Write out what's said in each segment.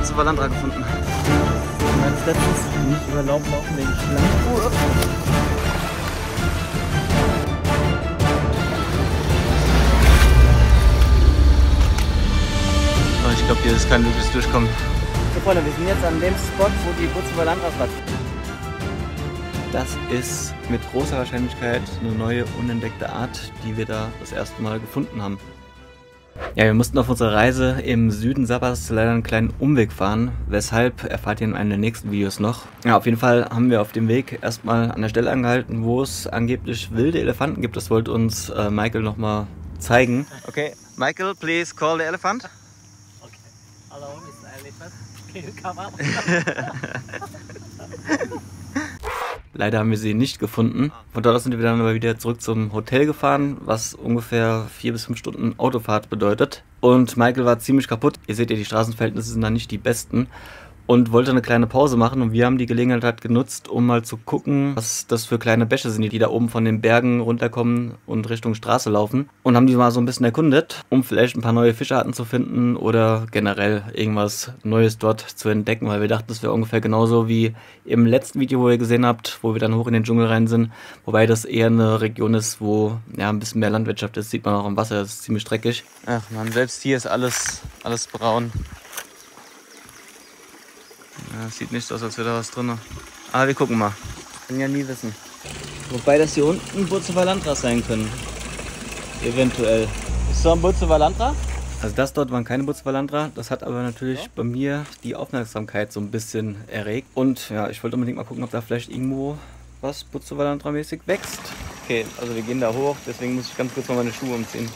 Butzewalandra gefunden. Als letztes nicht über Laub laufen wegen Schlangen. Ich glaube, hier ist kein wirkliches Durchkommen. So Freunde, wir sind jetzt an dem Spot, wo die Butzewalandra war. Das ist mit großer Wahrscheinlichkeit eine neue, unentdeckte Art, die wir da das erste Mal gefunden haben. Ja, wir mussten auf unserer Reise im Süden Sabahs leider einen kleinen Umweg fahren, weshalb erfahrt ihr in einem der nächsten Videos noch. Ja, auf jeden Fall haben wir auf dem Weg erstmal an der Stelle angehalten, wo es angeblich wilde Elefanten gibt. Das wollte uns Michael nochmal zeigen. Okay, Michael, please call the elephant. Okay, hello, Mr. Elephant. Can you come up? Leider haben wir sie nicht gefunden. Von dort aus sind wir dann aber wieder zurück zum Hotel gefahren, was ungefähr 4 bis 5 Stunden Autofahrt bedeutet. Und Michael war ziemlich kaputt. Ihr seht ja, die Straßenverhältnisse sind da nicht die besten. Und wollte eine kleine Pause machen und wir haben die Gelegenheit halt genutzt, um mal zu gucken, was das für kleine Bäche sind, die da oben von den Bergen runterkommen und Richtung Straße laufen. Und haben die mal so ein bisschen erkundet, um vielleicht ein paar neue Fischarten zu finden oder generell irgendwas Neues dort zu entdecken, weil wir dachten, das wäre ungefähr genauso wie im letzten Video, wo ihr gesehen habt, wo wir dann hoch in den Dschungel rein sind. Wobei das eher eine Region ist, wo ja ein bisschen mehr Landwirtschaft ist, sieht man auch im Wasser, das ist ziemlich dreckig. Ach man, selbst hier ist alles braun. Ja, sieht nicht so aus, als wäre da was drin. Aber wir gucken mal. Kann ja nie wissen. Wobei das hier unten Butzewalandras sein können. Eventuell. Ist so ein Butzewalandra? Also das dort waren keine Butzewalandra. Das hat aber natürlich bei mir die Aufmerksamkeit so ein bisschen erregt. Und ja, ich wollte unbedingt mal gucken, ob da vielleicht irgendwo was Butzewalandra-mäßig wächst. Okay, also wir gehen da hoch. Deswegen muss ich ganz kurz mal meine Schuhe umziehen.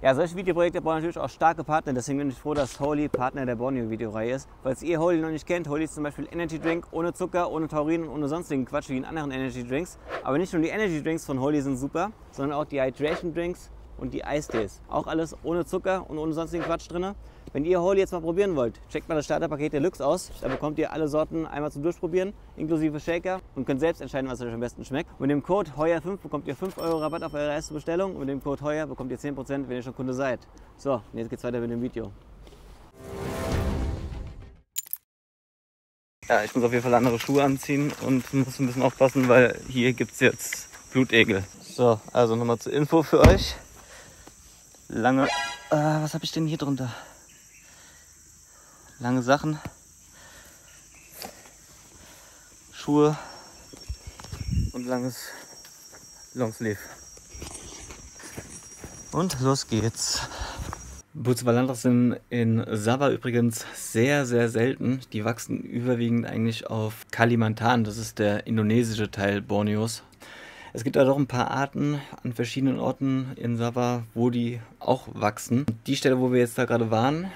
Ja, solche Videoprojekte brauchen natürlich auch starke Partner, deswegen bin ich froh, dass Holy Partner der Borneo-Videoreihe ist. Falls ihr Holy noch nicht kennt, Holy ist zum Beispiel Energy Drink ohne Zucker, ohne Taurin und ohne sonstigen Quatsch wie in anderen Energy Drinks. Aber nicht nur die Energy Drinks von Holy sind super, sondern auch die Hydration Drinks und die Eistees. Auch alles ohne Zucker und ohne sonstigen Quatsch drin. Wenn ihr Holy jetzt mal probieren wollt, checkt mal das Starterpaket Deluxe aus. Da bekommt ihr alle Sorten einmal zum Durchprobieren, inklusive Shaker, und könnt selbst entscheiden, was euch am besten schmeckt. Und mit dem Code HEUER5 bekommt ihr 5 € Rabatt auf eure erste Bestellung und mit dem Code HEUER bekommt ihr 10%, wenn ihr schon Kunde seid. So, und jetzt geht's weiter mit dem Video. Ja, ich muss auf jeden Fall andere Schuhe anziehen und muss ein bisschen aufpassen, weil hier gibt es jetzt Blutegel. So, also nochmal zur Info für euch. Lange, was habe ich denn hier drunter? Lange Sachen, Schuhe und langes Longsleeve. Und los geht's. Butzewalandras sind in Sabah übrigens sehr, sehr selten. Die wachsen überwiegend eigentlich auf Kalimantan, das ist der indonesische Teil Borneos. Es gibt da doch ein paar Arten an verschiedenen Orten in Sabah, wo die auch wachsen. Die Stelle, wo wir jetzt da gerade waren,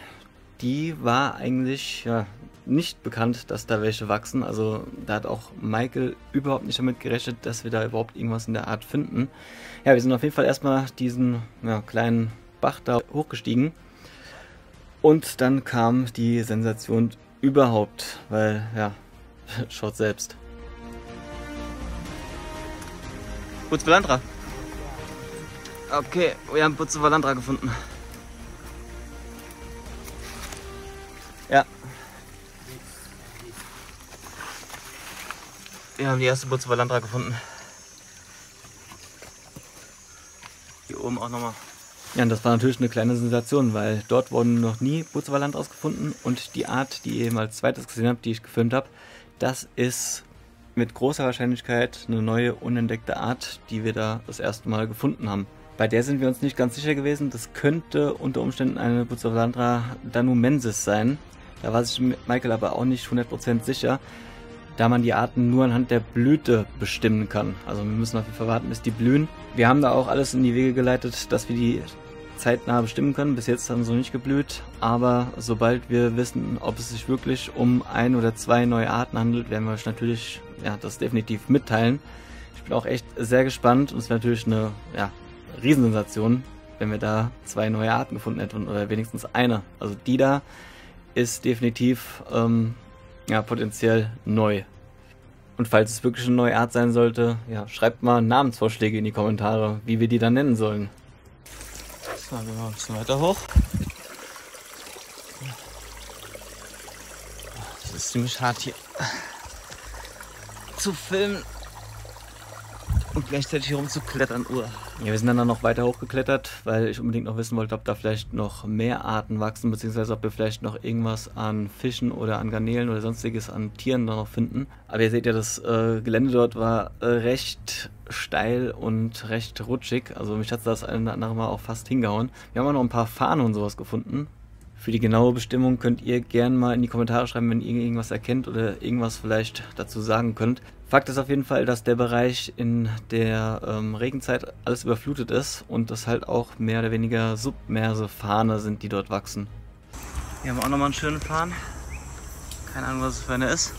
die war eigentlich ja, nicht bekannt, dass da welche wachsen. Also da hat auch Michael überhaupt nicht damit gerechnet, dass wir da überhaupt irgendwas in der Art finden. Ja, wir sind auf jeden Fall erstmal diesen kleinen Bach da hochgestiegen. Und dann kam die Sensation überhaupt, weil, ja, schaut selbst. Butzewalandra. Okay, wir haben Butzewalandra gefunden. Ja. Wir haben die erste Butzewalandra gefunden. Hier oben auch nochmal. Ja, und das war natürlich eine kleine Sensation, weil dort wurden noch nie Butzewalandras gefunden und die Art, die ihr eben als zweites gesehen habt, die ich gefilmt habe, das ist mit großer Wahrscheinlichkeit eine neue, unentdeckte Art, die wir da das erste Mal gefunden haben. Bei der sind wir uns nicht ganz sicher gewesen. Das könnte unter Umständen eine Butzewalandra danumensis sein. Da war sich Michael aber auch nicht 100% sicher, da man die Arten nur anhand der Blüte bestimmen kann. Also wir müssen auf jeden Fall warten, bis die blühen. Wir haben da auch alles in die Wege geleitet, dass wir die zeitnah bestimmen können. Bis jetzt haben sie noch nicht geblüht, aber sobald wir wissen, ob es sich wirklich um 1 oder 2 neue Arten handelt, werden wir euch natürlich das definitiv mitteilen. Ich bin auch echt sehr gespannt und es wäre natürlich eine Riesensensation, wenn wir da 2 neue Arten gefunden hätten oder wenigstens eine. Also die da ist definitiv potenziell neu. Und falls es wirklich eine neue Art sein sollte, schreibt mal Namensvorschläge in die Kommentare, wie wir die dann nennen sollen. So, gehen wir ein bisschen weiter hoch. ist ziemlich hart hier zu filmen und gleichzeitig hier rumzuklettern. Ja, wir sind dann noch weiter hochgeklettert, weil ich unbedingt noch wissen wollte, ob da vielleicht noch mehr Arten wachsen, beziehungsweise ob wir vielleicht noch irgendwas an Fischen oder an Garnelen oder sonstiges an Tieren da noch finden. Aber ihr seht ja, das Gelände dort war recht steil und recht rutschig. Also mich hat das ein oder andere Mal auch fast hingehauen. Wir haben auch noch ein paar Fahnen und sowas gefunden. Für die genaue Bestimmung könnt ihr gerne mal in die Kommentare schreiben, wenn ihr irgendwas erkennt oder irgendwas vielleicht dazu sagen könnt. Fakt ist auf jeden Fall, dass der Bereich in der Regenzeit alles überflutet ist und das halt auch mehr oder weniger submerse Farne sind, die dort wachsen. Hier haben wir auch nochmal einen schönen Farn. Keine Ahnung, was es für eine ist.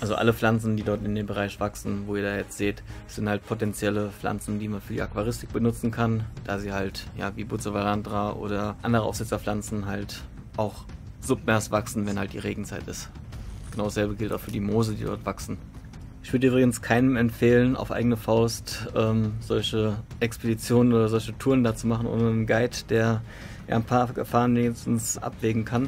Also alle Pflanzen, die dort in dem Bereich wachsen, wo ihr da jetzt seht, sind halt potenzielle Pflanzen, die man für die Aquaristik benutzen kann, da sie halt, ja, wie Bucevalandra oder andere Aufsetzerpflanzen halt auch submers wachsen, wenn halt die Regenzeit ist. Genau dasselbe gilt auch für die Moose, die dort wachsen. Ich würde übrigens keinem empfehlen, auf eigene Faust solche Expeditionen oder solche Touren da zu machen, ohne einen Guide, der ja ein paar Gefahren wenigstens abwägen kann.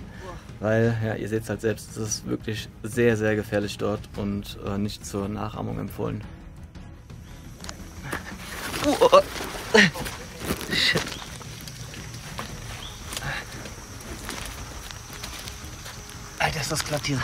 Weil, ja, ihr seht es halt selbst, es ist wirklich sehr, sehr gefährlich dort und nicht zur Nachahmung empfohlen. Shit. Alter, ist das glatt hier.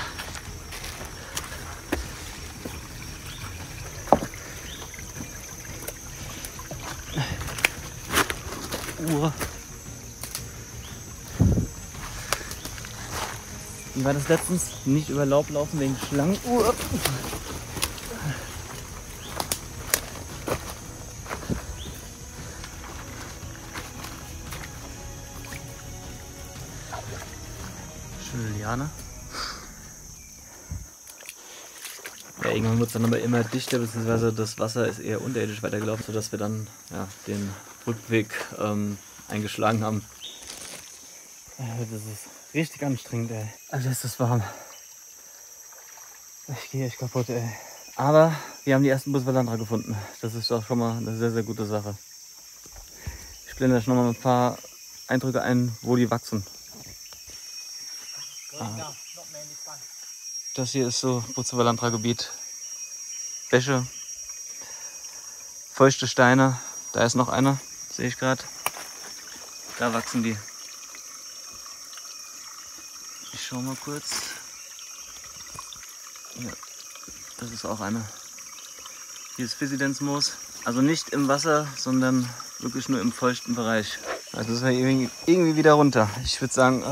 Wie war das letztens? Nicht über Laub laufen wegen Schlangen. Schöne Liane. Ja, irgendwann wird es dann aber immer dichter, beziehungsweise das Wasser ist eher unterirdisch weitergelaufen, sodass wir dann ja, den Rückweg eingeschlagen haben. Das ist richtig anstrengend, ey. Alter, ist das warm. Ich gehe echt kaputt, ey. Aber wir haben die ersten Bucevalandra gefunden. Das ist doch schon mal eine sehr, sehr gute Sache. Ich blende euch noch mal ein paar Eindrücke ein, wo die wachsen. Das hier ist so Bucevalandra-Gebiet. Bäche, feuchte Steine. Da ist noch einer, sehe ich gerade. Da wachsen die. Ich schau mal kurz. Ja, das ist auch eine. Hier ist Physidenzmoos. Also nicht im Wasser, sondern wirklich nur im feuchten Bereich. Also das ist irgendwie wieder runter. Ich würde sagen,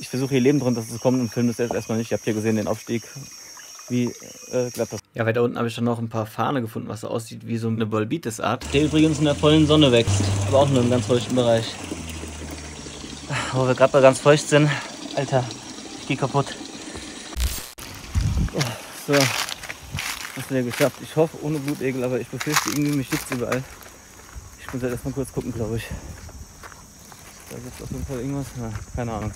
ich versuche hier lebend runter zu kommen und filme das jetzt erstmal nicht. Ihr habt hier gesehen den Aufstieg, wie glatt das. Ja, weiter unten habe ich dann noch ein paar Farne gefunden, was so aussieht wie so eine Bolbitis-Art. Der übrigens in der vollen Sonne wächst, aber auch nur im ganz feuchten Bereich. Wo wir gerade mal ganz feucht sind. Alter, ich gehe kaputt. Oh, so, hast du ja geschafft. Ich hoffe ohne Blutegel, aber ich befürchte irgendwie, mich juckt überall. Ich muss halt erstmal kurz gucken, glaube ich. Da gibt es auf jeden Fall irgendwas. Na, keine Ahnung.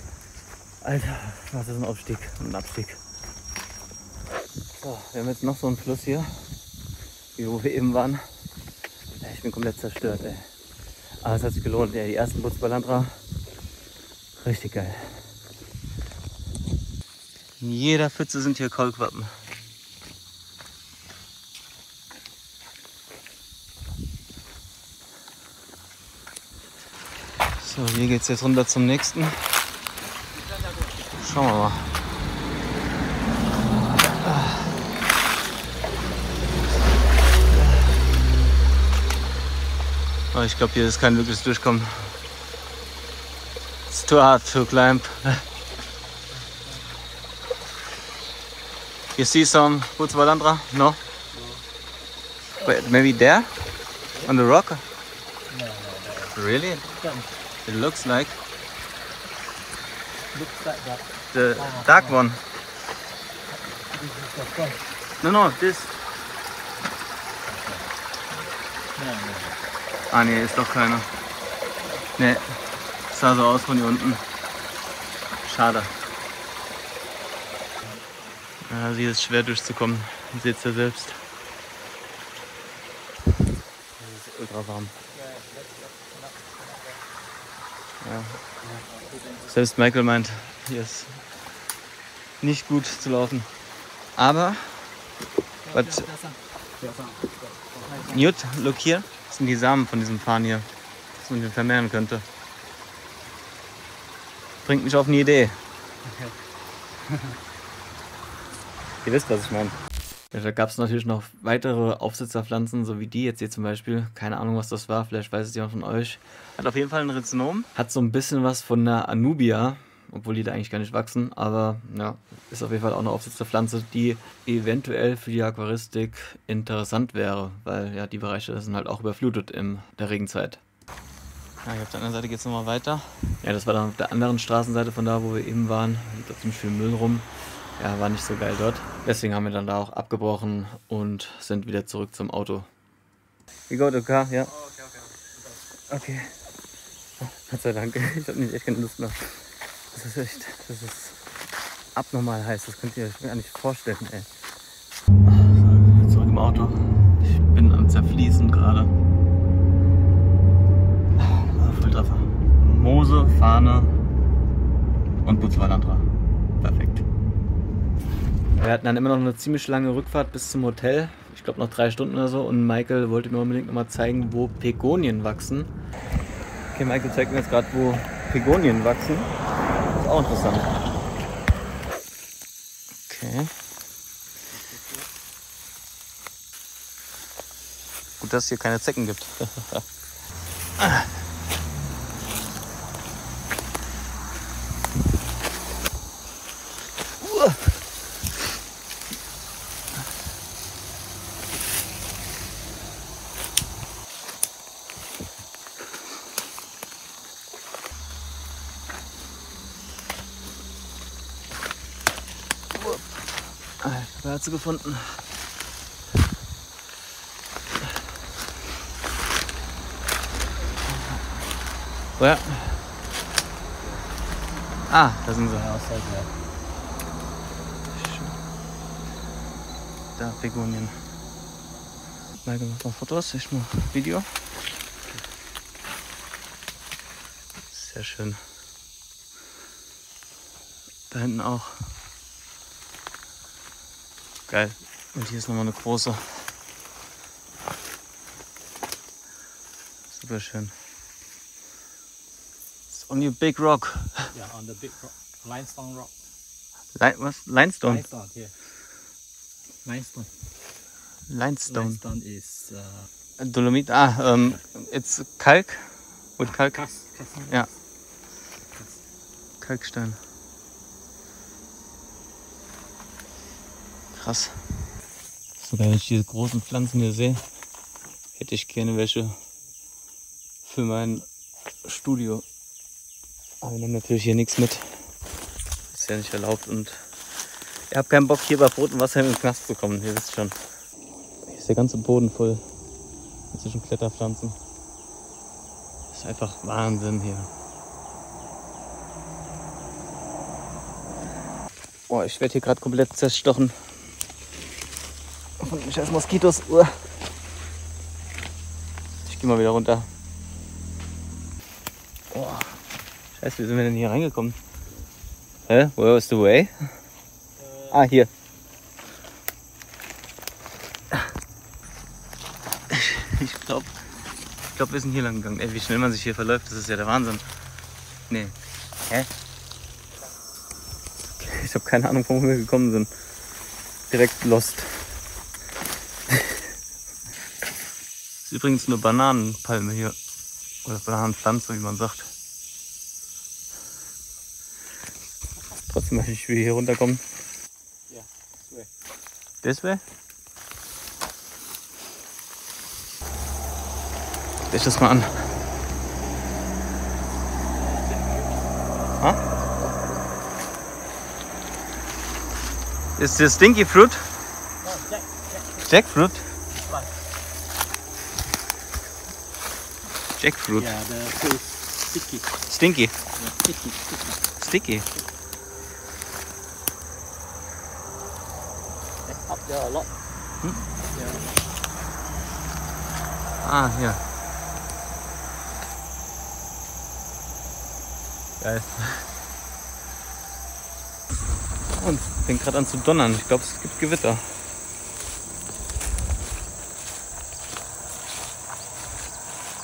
Alter, was ist ein Aufstieg und ein Abstieg. So, wir haben jetzt noch so einen Fluss hier, wie wo wir eben waren. Ich bin komplett zerstört, ey. Aber es hat sich gelohnt, ey. Die ersten Bucevalandra. Richtig geil. In jeder Pfütze sind hier Kaulquappen. So, hier geht es jetzt runter zum nächsten. Schauen wir mal. Oh, ich glaube, hier ist kein wirkliches Durchkommen. It's too hard to climb. You see some Bucevalandra? No? Wait, maybe there? On the rock? No. Really? It looks like that. the dark one. This is the front. No, this. No. Ah ne, ist doch keiner. Ne, sah so aus von hier unten. Schade. Ja, hier ist schwer durchzukommen. Ihr seht es ja selbst. Es ist ultra warm. Ja. Selbst Michael meint, hier ist nicht gut zu laufen. Aber, Newt, look here, das sind die Samen von diesem Farn hier, dass man den vermehren könnte. Bringt mich auf eine Idee. Okay. Ihr wisst, was ich meine. Ja, da gab es natürlich noch weitere Aufsitzerpflanzen, so wie die jetzt hier zum Beispiel. Keine Ahnung, was das war, vielleicht weiß es jemand von euch. Hat auf jeden Fall ein Rhizonom. Hat so ein bisschen was von der Anubia, obwohl die da eigentlich gar nicht wachsen. Aber ja, ist auf jeden Fall auch eine Aufsitzerpflanze, die eventuell für die Aquaristik interessant wäre. Weil ja, die Bereiche sind halt auch überflutet in der Regenzeit. Ja, hier auf der anderen Seite geht es nochmal weiter. Ja, das war dann auf der anderen Straßenseite von da, wo wir eben waren. Hier liegt ziemlich viel Müll rum. Ja, war nicht so geil dort. Deswegen haben wir dann da auch abgebrochen und sind wieder zurück zum Auto. We go to car, ja? Oh, okay. Gott sei Dank. Ich habe nicht echt keine Lust mehr. Das ist abnormal heiß. Das könnt ihr euch gar nicht vorstellen, ey. So, zurück im Auto. Ich bin am Zerfließen gerade. Volltreffer. Moose, Fahne und Butzweilandra. Perfekt. Wir hatten dann immer noch eine ziemlich lange Rückfahrt bis zum Hotel. Ich glaube noch 3 Stunden oder so. Und Michael wollte mir unbedingt noch mal zeigen, wo Pegonien wachsen. Okay, Michael zeigt mir jetzt gerade, wo Pegonien wachsen. Das ist auch interessant. Okay. Gut, dass es hier keine Zecken gibt. Wer hat sie gefunden? Woher? Ah, da sind sie. Da, Pegonien. Michael macht noch Fotos, ich mache Video. Sehr schön. Da hinten auch. Geil. Und hier ist nochmal eine große. Super schön. It's on your big rock. Yeah, on the big rock. Limestone rock. Was? Limestone? Limestone here. Limestone. Limestone. Limestone is Dolomit. It's Kalk. With Kalk. Ja. Kalkstein. Krass. Sogar wenn ich diese großen Pflanzen hier sehe, hätte ich gerne welche für mein Studio. Aber wir nehmen natürlich hier nichts mit. Ist ja nicht erlaubt und ihr habt keinen Bock hier bei Brot und Wasser in den Knast zu kommen, ihr wisst schon. Hier ist der ganze Boden voll mit solchen Kletterpflanzen. Das ist einfach Wahnsinn hier. Boah, ich werde hier gerade komplett zerstochen. Von den scheiß Moskitos. Ich gehe mal wieder runter. Boah. Scheiße, wie sind wir denn hier reingekommen? Hä? Where was the way? Ah, hier. Ich glaube, wir sind hier lang gegangen. Ey, wie schnell man sich hier verläuft, das ist ja der Wahnsinn. Nee. Hä? Okay, ich habe keine Ahnung, wo wir gekommen sind. Direkt lost. Das ist übrigens eine Bananenpalme hier. Oder Bananenpflanze, wie man sagt. Trotzdem möchte ich wieder hier runterkommen. yeah, this way. This way? Guck dich das mal an. Huh? Is this stinky fruit? No, Jackfruit? this one. Jackfruit. Yeah, the fruit is sticky. Stinky. Yeah, sticky. Sticky. Up there a lot. Hmm? Yeah. Ah, hier. Geil. Und fängt gerade an zu donnern. Ich glaube, es gibt Gewitter.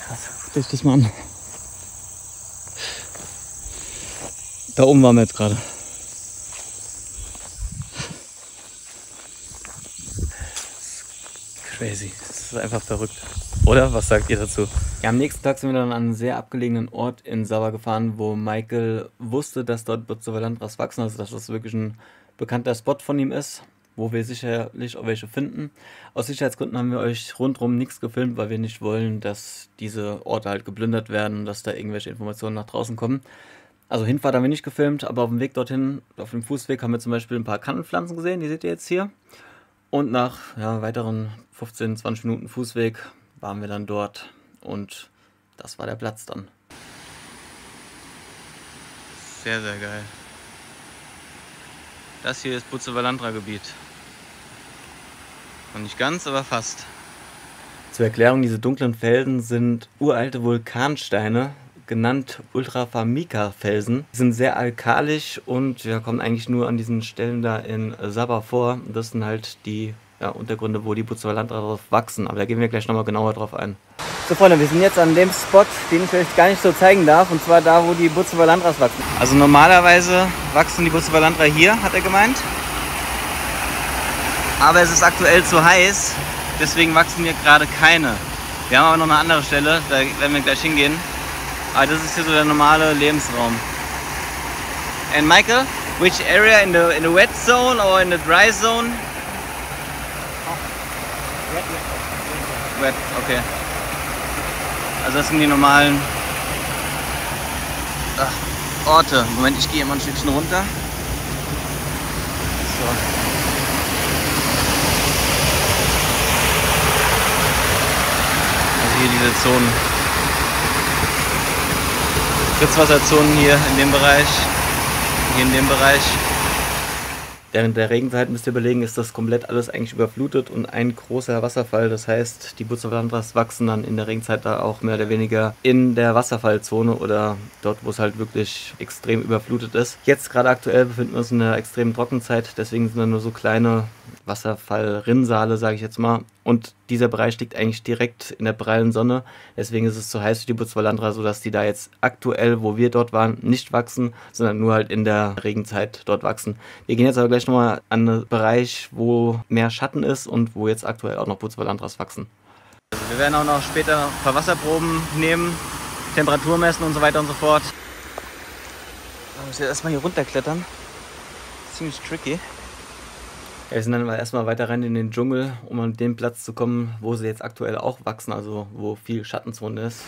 Krass, guckt euch das mal an. Da oben waren wir jetzt gerade. Crazy. Das ist einfach verrückt. Oder? Was sagt ihr dazu? Ja, am nächsten Tag sind wir dann an einen sehr abgelegenen Ort in Sabah gefahren, wo Michael wusste, dass dort Bucevalandras wachsen, also dass das wirklich ein bekannter Spot von ihm ist, wo wir sicherlich auch welche finden. Aus Sicherheitsgründen haben wir euch rundherum nichts gefilmt, weil wir nicht wollen, dass diese Orte halt geplündert werden, dass da irgendwelche Informationen nach draußen kommen. Also Hinfahrt haben wir nicht gefilmt, aber auf dem Weg dorthin, auf dem Fußweg, haben wir zum Beispiel ein paar Kannenpflanzen gesehen, die seht ihr jetzt hier. Und nach weiteren 15, 20 Minuten Fußweg waren wir dann dort und das war der Platz dann. Sehr, sehr geil. Das hier ist Bucevalandra-Gebiet. Noch nicht ganz, aber fast. Zur Erklärung, diese dunklen Felsen sind uralte Vulkansteine, genannt Ultrafamica-Felsen. Die sind sehr alkalisch und kommen eigentlich nur an diesen Stellen da in Sabah vor. Das sind halt die Untergründe, wo die Bucevalandra drauf wachsen. Aber da gehen wir gleich nochmal genauer drauf ein. So Freunde, wir sind jetzt an dem Spot, den ich euch gar nicht so zeigen darf, und zwar da, wo die Bucevalandras wachsen. Also normalerweise wachsen die Bucevalandra hier, hat er gemeint. Aber es ist aktuell zu heiß, deswegen wachsen hier gerade keine. Wir haben aber noch eine andere Stelle, da werden wir gleich hingehen. Aber das ist hier so der normale Lebensraum. And Michael, which area in the wet zone or in the dry zone? Wet, okay. Also das sind die normalen Orte. Moment, ich gehe mal ein Stückchen runter. So. Also hier diese Zonen. Fritzwasserzonen hier in dem Bereich. Hier in dem Bereich. Während der Regenzeit, müsst ihr überlegen, ist das komplett alles eigentlich überflutet und ein großer Wasserfall. Das heißt, die Bucevalandras wachsen dann in der Regenzeit da auch mehr oder weniger in der Wasserfallzone oder dort, wo es halt wirklich extrem überflutet ist. Jetzt gerade aktuell befinden wir uns in einer extremen Trockenzeit, deswegen sind da nur so kleine Wasserfallrinnsale, sage ich jetzt mal. Und dieser Bereich liegt eigentlich direkt in der prallen Sonne. Deswegen ist es zu heiß für die Bucevalandra, sodass die da jetzt aktuell, wo wir dort waren, nicht wachsen, sondern nur halt in der Regenzeit dort wachsen. Wir gehen jetzt aber gleich nochmal an einen Bereich, wo mehr Schatten ist und wo jetzt aktuell auch noch Bucevalandras wachsen. Also wir werden auch noch später ein paar Wasserproben nehmen, Temperatur messen und so weiter und so fort. Wir müssen jetzt erstmal hier runterklettern. Ziemlich tricky. Ja, wir sind dann erstmal weiter rein in den Dschungel, um an den Platz zu kommen, wo sie jetzt aktuell auch wachsen, also wo viel Schattenzone ist.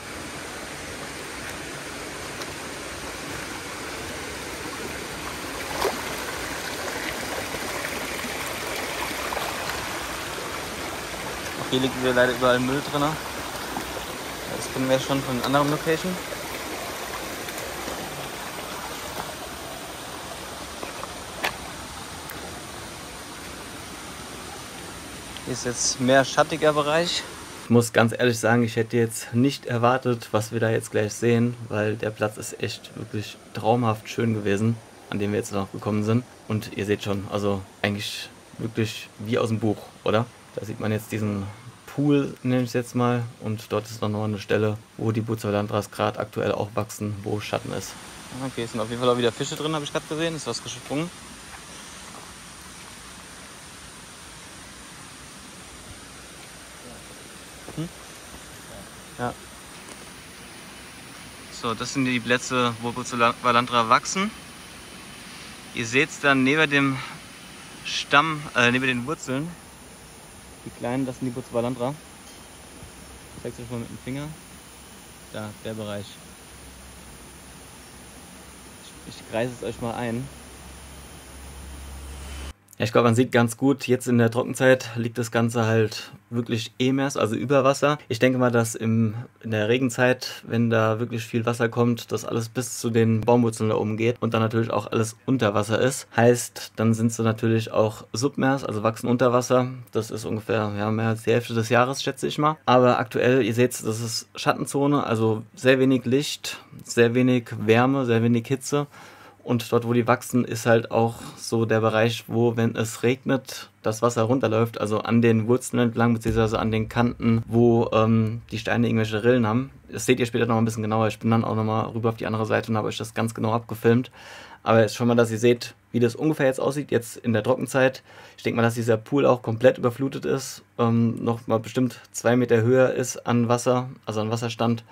Auch hier liegt wieder leider überall Müll drin. Das kennen wir schon von anderen Location. Hier ist jetzt mehr schattiger Bereich. Ich muss ganz ehrlich sagen, ich hätte jetzt nicht erwartet, was wir da jetzt gleich sehen, weil der Platz ist echt wirklich traumhaft schön gewesen, an dem wir jetzt noch gekommen sind. Und ihr seht schon, also eigentlich wirklich wie aus dem Buch, oder? Da sieht man jetzt diesen Pool, nenne ich es jetzt mal, und dort ist noch eine Stelle, wo die Bucevalandras gerade aktuell auch wachsen, wo Schatten ist. Okay, es sind auf jeden Fall auch wieder Fische drin, habe ich gerade gesehen, ist was gesprungen. Ja. So, das sind die Plätze, wo Bucevalandra wachsen. Ihr seht es dann neben dem Stamm, neben den Wurzeln. Die kleinen, das sind die Bucevalandra. Ich zeige es euch mal mit dem Finger. Da, der Bereich. Ich kreise es euch mal ein. Ja, ich glaube, man sieht ganz gut, jetzt in der Trockenzeit liegt das Ganze halt wirklich mehr, also über Wasser. Ich denke mal, dass in der Regenzeit, wenn da wirklich viel Wasser kommt, das alles bis zu den Baumwurzeln da oben geht und dann natürlich auch alles unter Wasser ist. Heißt, dann sind sie natürlich auch submers, also wachsen unter Wasser. Das ist ungefähr mehr als die Hälfte des Jahres, schätze ich mal. Aber aktuell, ihr seht, das ist Schattenzone, also sehr wenig Licht, sehr wenig Wärme, sehr wenig Hitze. Und dort, wo die wachsen, ist halt auch so der Bereich, wo, wenn es regnet, das Wasser runterläuft, also an den Wurzeln entlang, beziehungsweise an den Kanten, wo die Steine irgendwelche Rillen haben. Das seht ihr später noch ein bisschen genauer. Ich bin dann auch nochmal rüber auf die andere Seite und habe euch das ganz genau abgefilmt. Aber jetzt schon mal, dass ihr seht, wie das ungefähr jetzt aussieht, jetzt in der Trockenzeit. Ich denke mal, dass dieser Pool auch komplett überflutet ist, noch mal bestimmt 2 Meter höher ist an Wasser, also an Wasserstand.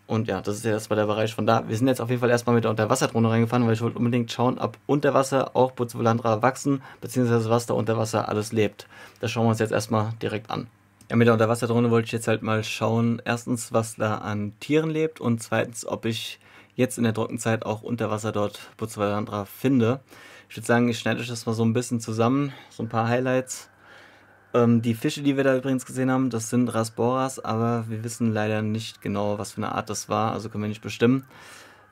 Und ja, das ist ja erstmal der Bereich von da. Wir sind jetzt auf jeden Fall erstmal mit der Unterwasserdrohne reingefahren, weil ich wollte unbedingt schauen, ob unter Wasser auch Bucephalandra wachsen, beziehungsweise was da unter Wasser alles lebt. Das schauen wir uns jetzt erstmal direkt an. Ja, mit der Unterwasserdrohne wollte ich jetzt halt mal schauen, erstens, was da an Tieren lebt und zweitens, ob ich jetzt in der Trockenzeit auch unter Wasser dort Bucephalandra finde. Ich würde sagen, ich schneide euch das mal so ein bisschen zusammen, so ein paar Highlights. Die Fische, die wir da übrigens gesehen haben, das sind Rasboras, aber wir wissen leider nicht genau, was für eine Art das war, also können wir nicht bestimmen.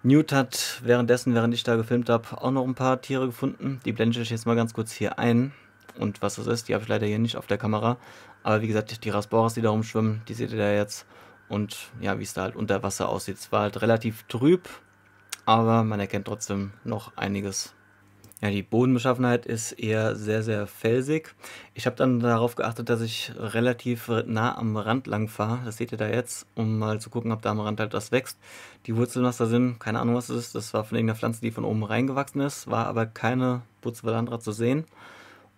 Newt hat während ich da gefilmt habe, auch noch ein paar Tiere gefunden. Die blende ich euch jetzt mal ganz kurz hier ein. Und was das ist, die habe ich leider hier nicht auf der Kamera. Aber wie gesagt, die Rasboras, die da rumschwimmen, die seht ihr da jetzt. Und ja, wie es da halt unter Wasser aussieht. Es war halt relativ trüb, aber man erkennt trotzdem noch einiges. Ja, die Bodenbeschaffenheit ist eher sehr, sehr felsig. Ich habe dann darauf geachtet, dass ich relativ nah am Rand lang fahre. Das seht ihr da jetzt, um mal zu gucken, ob da am Rand halt was wächst. Die Wurzeln, was da sind, keine Ahnung, was das ist. Das war von irgendeiner Pflanze, die von oben reingewachsen ist, war aber keine Bucephalandra zu sehen.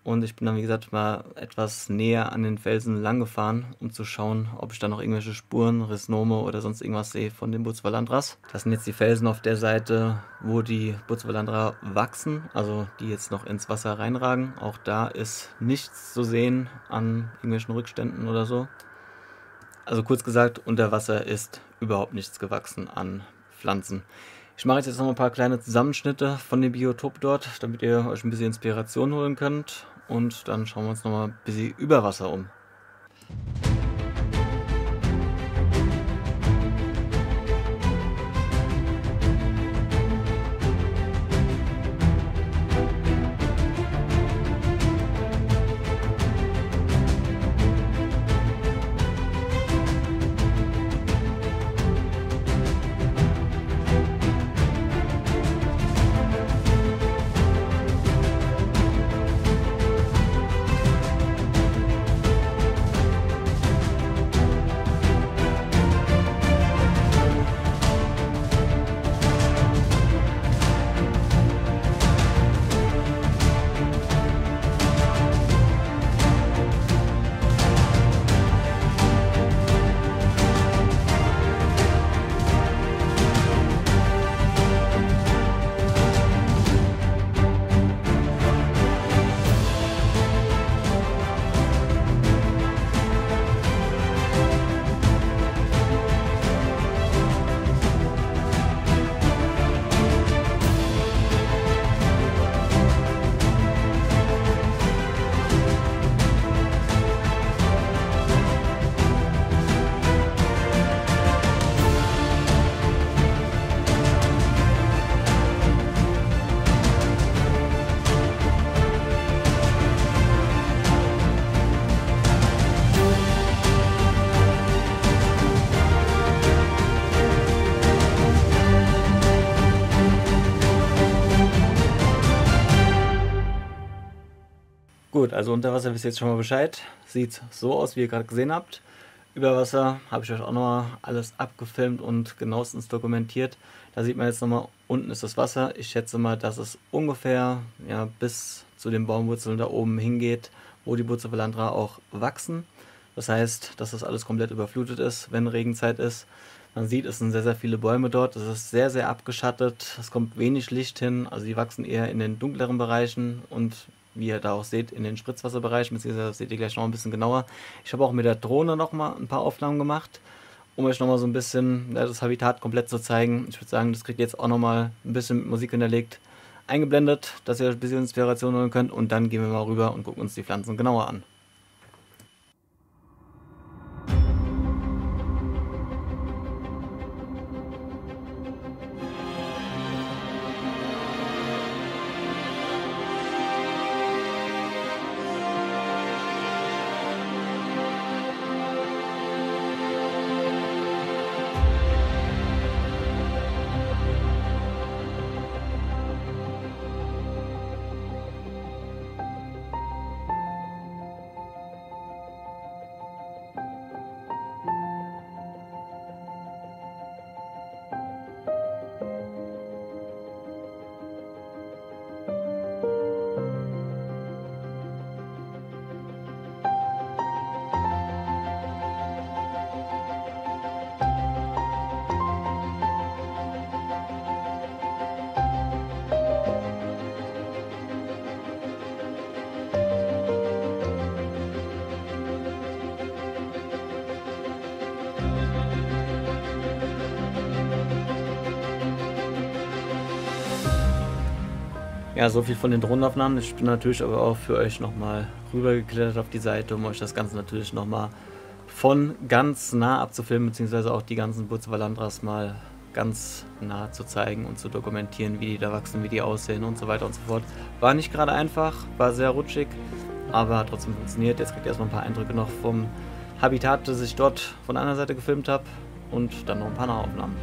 Und ich bin dann, wie gesagt, mal etwas näher an den Felsen lang gefahren, um zu schauen, ob ich da noch irgendwelche Spuren, Rhizome oder sonst irgendwas sehe von den Bucephalandras. Das sind jetzt die Felsen auf der Seite, wo die Bucephalandra wachsen, also die jetzt noch ins Wasser reinragen. Auch da ist nichts zu sehen an irgendwelchen Rückständen oder so. Also kurz gesagt, unter Wasser ist überhaupt nichts gewachsen an Pflanzen. Ich mache jetzt noch ein paar kleine Zusammenschnitte von dem Biotop dort, damit ihr euch ein bisschen Inspiration holen könnt. Und dann schauen wir uns noch mal ein bisschen über Wasser um. Gut, also unter Wasser wisst ihr jetzt schon mal Bescheid. Sieht so aus, wie ihr gerade gesehen habt. Über Wasser habe ich euch auch nochmal alles abgefilmt und genauestens dokumentiert. Da sieht man jetzt nochmal, unten ist das Wasser. Ich schätze mal, dass es ungefähr bis zu den Baumwurzeln da oben hingeht, wo die Bucephalandra auch wachsen. Das heißt, dass das alles komplett überflutet ist, wenn Regenzeit ist. Man sieht, es sind sehr, sehr viele Bäume dort. Es ist sehr, sehr abgeschattet. Es kommt wenig Licht hin. Also die wachsen eher in den dunkleren Bereichen und wie ihr da auch seht, in den Spritzwasserbereichen, beziehungsweise das seht ihr gleich noch ein bisschen genauer. Ich habe auch mit der Drohne noch mal ein paar Aufnahmen gemacht, um euch noch mal so ein bisschen das Habitat komplett zu zeigen. Ich würde sagen, das kriegt ihr jetzt auch noch mal ein bisschen mit Musik hinterlegt eingeblendet, dass ihr euch ein bisschen Inspiration holen könnt und dann gehen wir mal rüber und gucken uns die Pflanzen genauer an. Ja, so viel von den Drohnenaufnahmen. Ich bin natürlich aber auch für euch nochmal rübergeklettert auf die Seite, um euch das Ganze natürlich nochmal von ganz nah abzufilmen, beziehungsweise auch die ganzen Bucevalandras mal ganz nah zu zeigen und zu dokumentieren, wie die da wachsen, wie die aussehen und so weiter und so fort. War nicht gerade einfach, war sehr rutschig, aber hat trotzdem funktioniert. Jetzt kriegt ihr erstmal ein paar Eindrücke noch vom Habitat, das ich dort von einer Seite gefilmt habe, und dann noch ein paar Nahaufnahmen.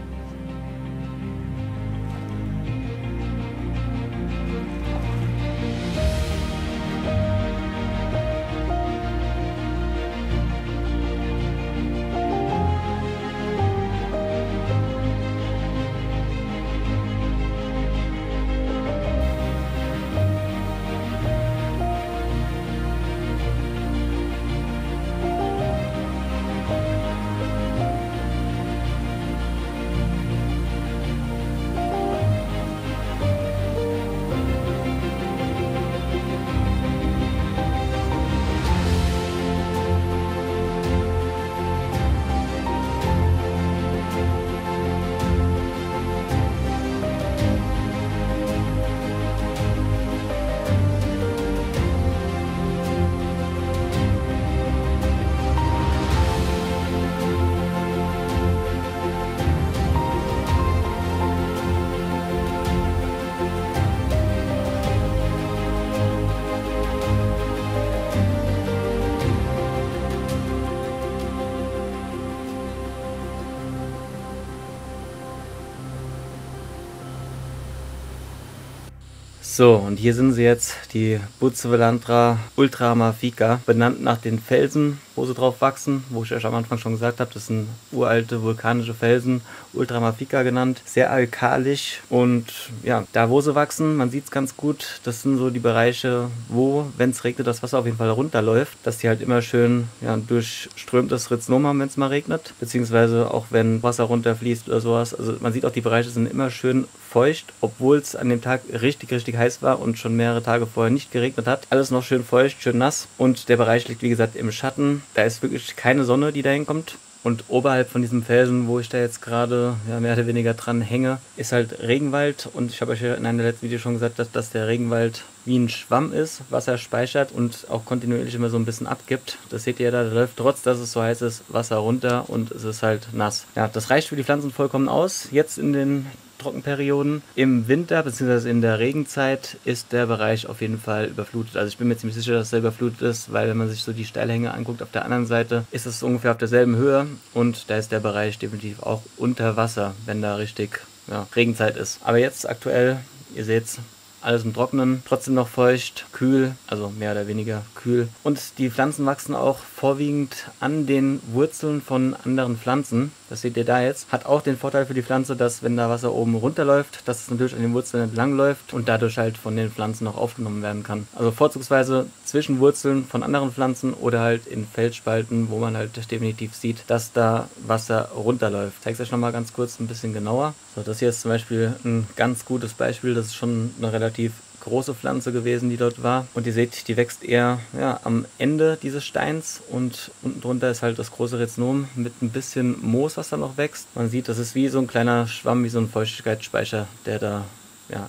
So, und hier sind sie jetzt, die Bucevalandra ultramafica, benannt nach den Felsen, wo sie drauf wachsen, wo ich euch am Anfang schon gesagt habe, das sind uralte vulkanische Felsen, ultramafica genannt, sehr alkalisch, und ja, da wo sie wachsen, man sieht es ganz gut, das sind so die Bereiche, wo, wenn es regnet, das Wasser auf jeden Fall runterläuft, dass die halt immer schön durchströmtes Rhiznom haben, wenn es mal regnet, beziehungsweise auch wenn Wasser runterfließt oder sowas. Also man sieht auch, die Bereiche sind immer schön feucht, obwohl es an dem Tag richtig heiß war und schon mehrere Tage vorher nicht geregnet hat. Alles noch schön feucht, schön nass, und der Bereich liegt wie gesagt im Schatten. Da ist wirklich keine Sonne, die da hinkommt. Und oberhalb von diesem Felsen, wo ich da jetzt gerade mehr oder weniger dran hänge, ist halt Regenwald. Und ich habe euch ja in einem der letzten Videos schon gesagt, dass der Regenwald wie ein Schwamm ist, Wasser speichert und auch kontinuierlich immer so ein bisschen abgibt. Das seht ihr da läuft, trotz dass es so heiß ist, Wasser runter, und es ist halt nass. Ja, das reicht für die Pflanzen vollkommen aus. Jetzt in den Trockenperioden. Im Winter bzw. in der Regenzeit ist der Bereich auf jeden Fall überflutet. Also ich bin mir ziemlich sicher, dass er überflutet ist, weil wenn man sich so die Steilhänge anguckt, auf der anderen Seite ist es ungefähr auf derselben Höhe, und da ist der Bereich definitiv auch unter Wasser, wenn da richtig Regenzeit ist. Aber jetzt aktuell, ihr seht's, alles im Trockenen, trotzdem noch feucht, kühl, also mehr oder weniger kühl. Und die Pflanzen wachsen auch vorwiegend an den Wurzeln von anderen Pflanzen. Das seht ihr da jetzt. Hat auch den Vorteil für die Pflanze, dass wenn da Wasser oben runterläuft, dass es natürlich an den Wurzeln entlang läuft und dadurch halt von den Pflanzen noch aufgenommen werden kann. Also vorzugsweise zwischen Wurzeln von anderen Pflanzen oder halt in Felsspalten, wo man halt definitiv sieht, dass da Wasser runterläuft. Ich zeige es euch nochmal ganz kurz ein bisschen genauer. So, das hier ist zum Beispiel ein ganz gutes Beispiel. Das ist schon eine relativ große Pflanze gewesen, die dort war. Und ihr seht, die wächst eher am Ende dieses Steins, und unten drunter ist halt das große Rhiznom mit ein bisschen Moos, was da noch wächst. Man sieht, das ist wie so ein kleiner Schwamm, wie so ein Feuchtigkeitsspeicher, der da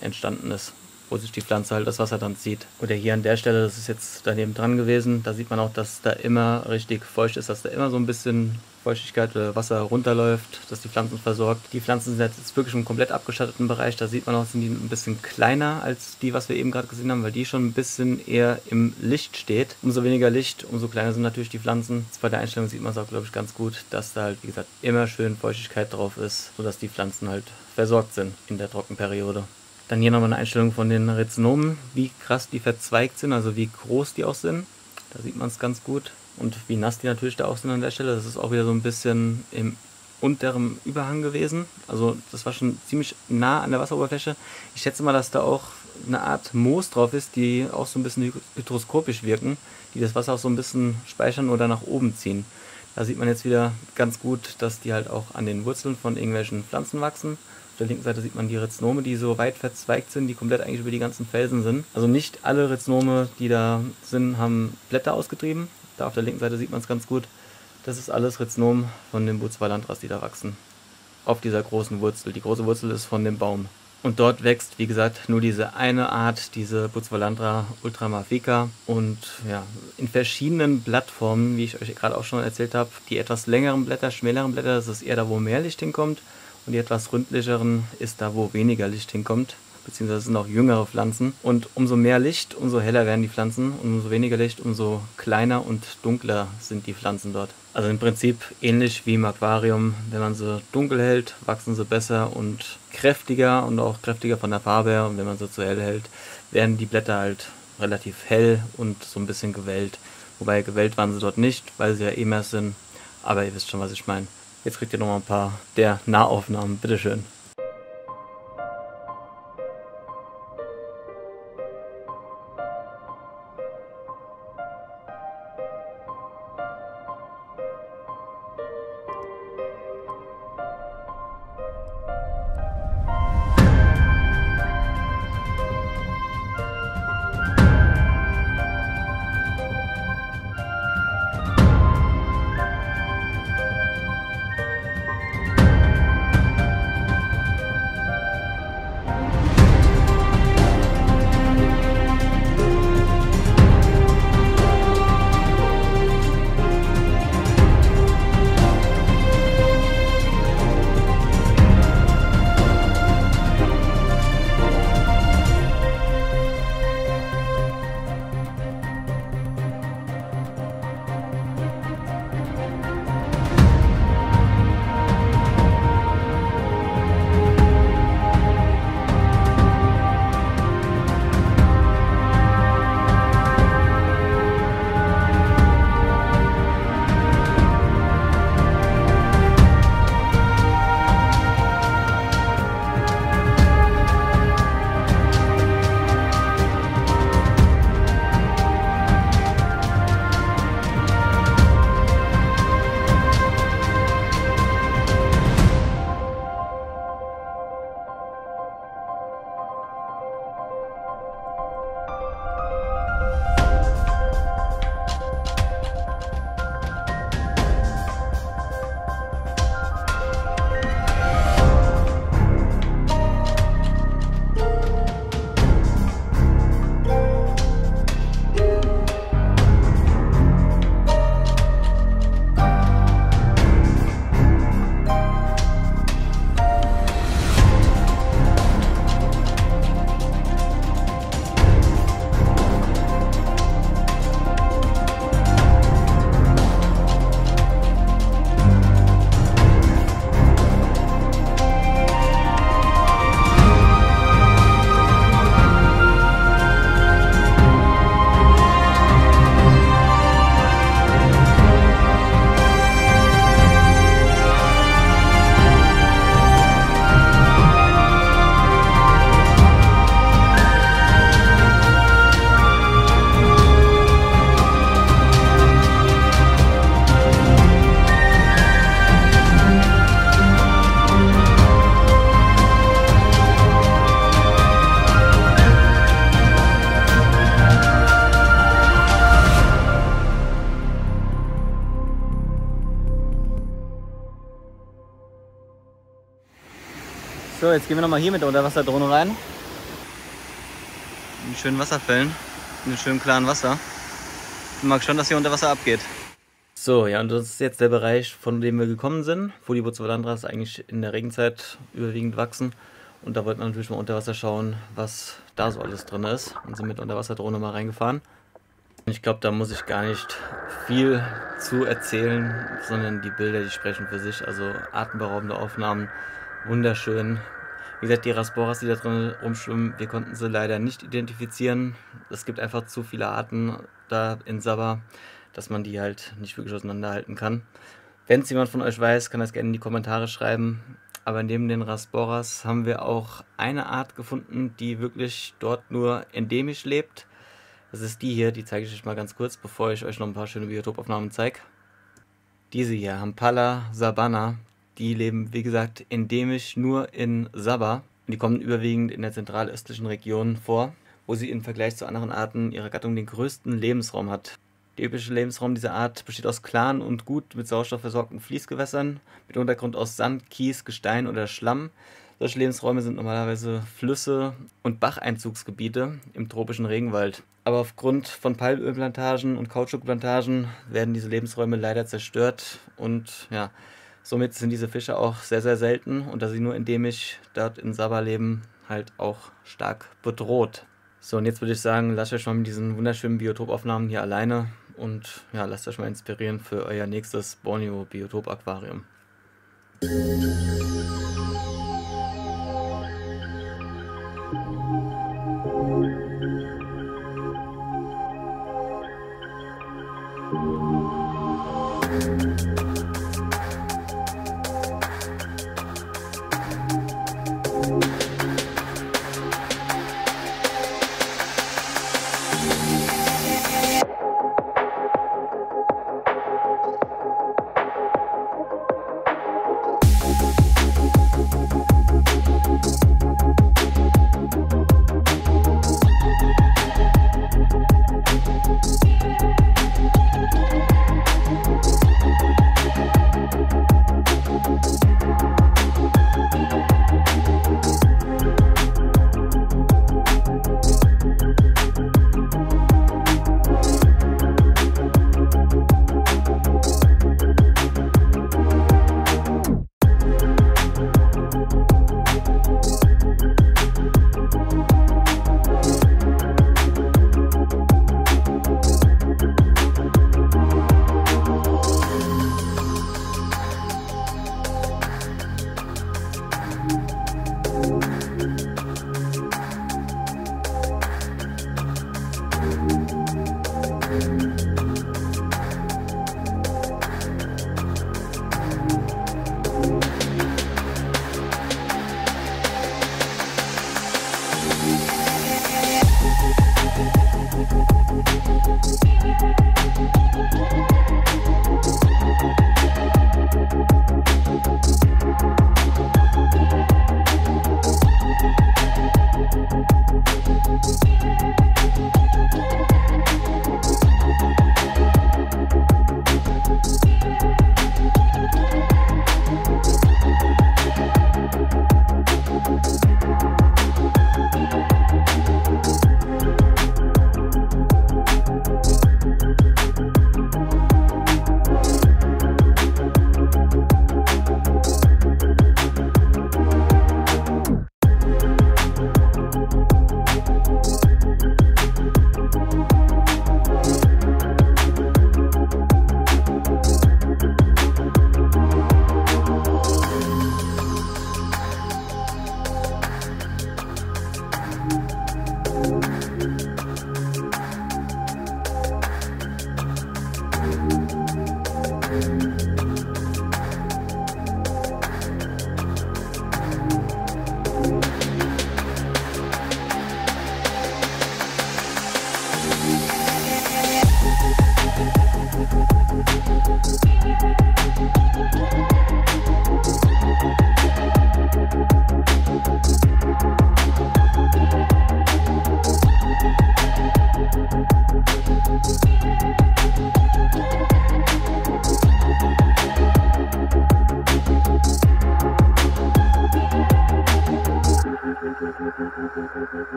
entstanden ist, wo sich die Pflanze halt das Wasser dann zieht. Oder hier an der Stelle, das ist jetzt daneben dran gewesen, da sieht man auch, dass da immer richtig feucht ist, dass da immer so ein bisschen Feuchtigkeit oder Wasser runterläuft, dass die Pflanzen versorgt. Die Pflanzen sind jetzt wirklich im komplett abgeschatteten Bereich, da sieht man auch, sind die ein bisschen kleiner als die, was wir eben gerade gesehen haben, weil die schon ein bisschen eher im Licht steht. Umso weniger Licht, umso kleiner sind natürlich die Pflanzen. Bei der Einstellung sieht man es auch, glaube ich, ganz gut, dass da halt, wie gesagt, immer schön Feuchtigkeit drauf ist, sodass die Pflanzen halt versorgt sind in der Trockenperiode. Dann hier nochmal eine Einstellung von den Rhiznomen, wie krass die verzweigt sind, also wie groß die auch sind. Da sieht man es ganz gut. Und wie nass die natürlich da auch sind an der Stelle. Das ist auch wieder so ein bisschen im unteren Überhang gewesen. Also das war schon ziemlich nah an der Wasseroberfläche. Ich schätze mal, dass da auch eine Art Moos drauf ist, die auch so ein bisschen hygroskopisch wirken, die das Wasser auch so ein bisschen speichern oder nach oben ziehen. Da sieht man jetzt wieder ganz gut, dass die halt auch an den Wurzeln von irgendwelchen Pflanzen wachsen. Auf der linken Seite sieht man die Rhiznome, die so weit verzweigt sind, die komplett eigentlich über die ganzen Felsen sind. Also nicht alle Rhiznome, die da sind, haben Blätter ausgetrieben. Da auf der linken Seite sieht man es ganz gut. Das ist alles Rhiznom von den Bucevalandras, die da wachsen. Auf dieser großen Wurzel. Die große Wurzel ist von dem Baum. Und dort wächst, wie gesagt, nur diese eine Art, diese Butzwallandra ultramafica. Und ja, in verschiedenen Blattformen, wie ich euch gerade auch schon erzählt habe, die etwas längeren Blätter, schmäleren Blätter, das ist eher da, wo mehr Licht hinkommt. Und die etwas ründlicheren ist da, wo weniger Licht hinkommt. Beziehungsweise sind auch jüngere Pflanzen. Und umso mehr Licht, umso heller werden die Pflanzen. Und umso weniger Licht, umso kleiner und dunkler sind die Pflanzen dort. Also im Prinzip ähnlich wie im Aquarium. Wenn man sie dunkel hält, wachsen sie besser und kräftiger und auch kräftiger von der Farbe her. Und wenn man sie zu hell hält, werden die Blätter halt relativ hell und so ein bisschen gewellt. Wobei gewellt waren sie dort nicht, weil sie ja eh mehr sind. Aber ihr wisst schon, was ich meine. Jetzt kriegt ihr noch mal ein paar der Nahaufnahmen. Bitteschön. So, jetzt gehen wir nochmal hier mit der Unterwasserdrohne rein. In schönen Wasserfällen, in schönen klaren Wasser. Ich mag schon, dass hier unter Wasser abgeht. So, ja, und das ist jetzt der Bereich, von dem wir gekommen sind, wo die Butzwallandras eigentlich in der Regenzeit überwiegend wachsen. Und da wollten wir natürlich mal unter Wasser schauen, was da so alles drin ist. Und sind mit der Unterwasserdrohne mal reingefahren. Ich glaube, da muss ich gar nicht viel zu erzählen, sondern die Bilder, die sprechen für sich. Also atemberaubende Aufnahmen, wunderschön. Wie gesagt, die Rasboras, die da drin rumschwimmen, wir konnten sie leider nicht identifizieren. Es gibt einfach zu viele Arten da in Sabah, dass man die halt nicht wirklich auseinanderhalten kann. Wenn es jemand von euch weiß, kann das gerne in die Kommentare schreiben. Aber neben den Rasboras haben wir auch eine Art gefunden, die wirklich dort nur endemisch lebt. Das ist die hier, die zeige ich euch mal ganz kurz, bevor ich euch noch ein paar schöne Biotopaufnahmen zeige. Diese hier, Hampala sabana, die leben wie gesagt endemisch nur in Sabah. Die kommen überwiegend in der zentralöstlichen Region vor, wo sie im Vergleich zu anderen Arten ihrer Gattung den größten Lebensraum hat. Der übliche Lebensraum dieser Art besteht aus klaren und gut mit Sauerstoff versorgten Fließgewässern, mit Untergrund aus Sand, Kies, Gestein oder Schlamm, Solche Lebensräume sind normalerweise Flüsse und Bacheinzugsgebiete im tropischen Regenwald. Aber aufgrund von Palmölplantagen und Kautschukplantagen werden diese Lebensräume leider zerstört und ja, somit sind diese Fische auch sehr, sehr selten und da sie nur endemisch dort in Sabah leben, halt auch stark bedroht. So, und jetzt würde ich sagen, lasst euch mal mit diesen wunderschönen Biotopaufnahmen hier alleine und ja, lasst euch mal inspirieren für euer nächstes Borneo Biotop Aquarium.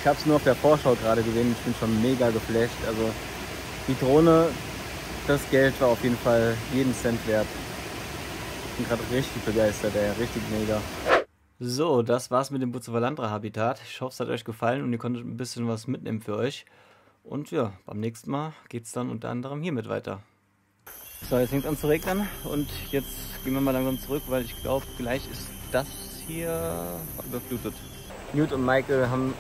Ich habe es nur auf der Vorschau gerade gesehen, ich bin schon mega geflasht. Also die Drohne, das Geld war auf jeden Fall jeden Cent wert. Ich bin gerade richtig begeistert, ey, richtig mega. So, das war's mit dem Bucevalandra Habitat. Ich hoffe, es hat euch gefallen und ihr konntet ein bisschen was mitnehmen für euch. Und ja, beim nächsten Mal geht's dann unter anderem hiermit weiter. So, jetzt fängt es an zu regnen und jetzt gehen wir mal langsam zurück, weil ich glaube, gleich ist das hier überflutet. Newt und Michael haben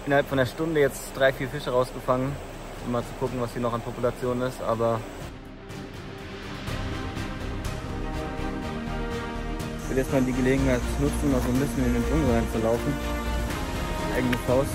innerhalb von einer Stunde jetzt 3, 4 Fische rausgefangen, um mal zu gucken, was hier noch an Population ist, aber ich will jetzt mal die Gelegenheit nutzen, noch so ein bisschen in den Dschungel reinzulaufen. Eigene Faust.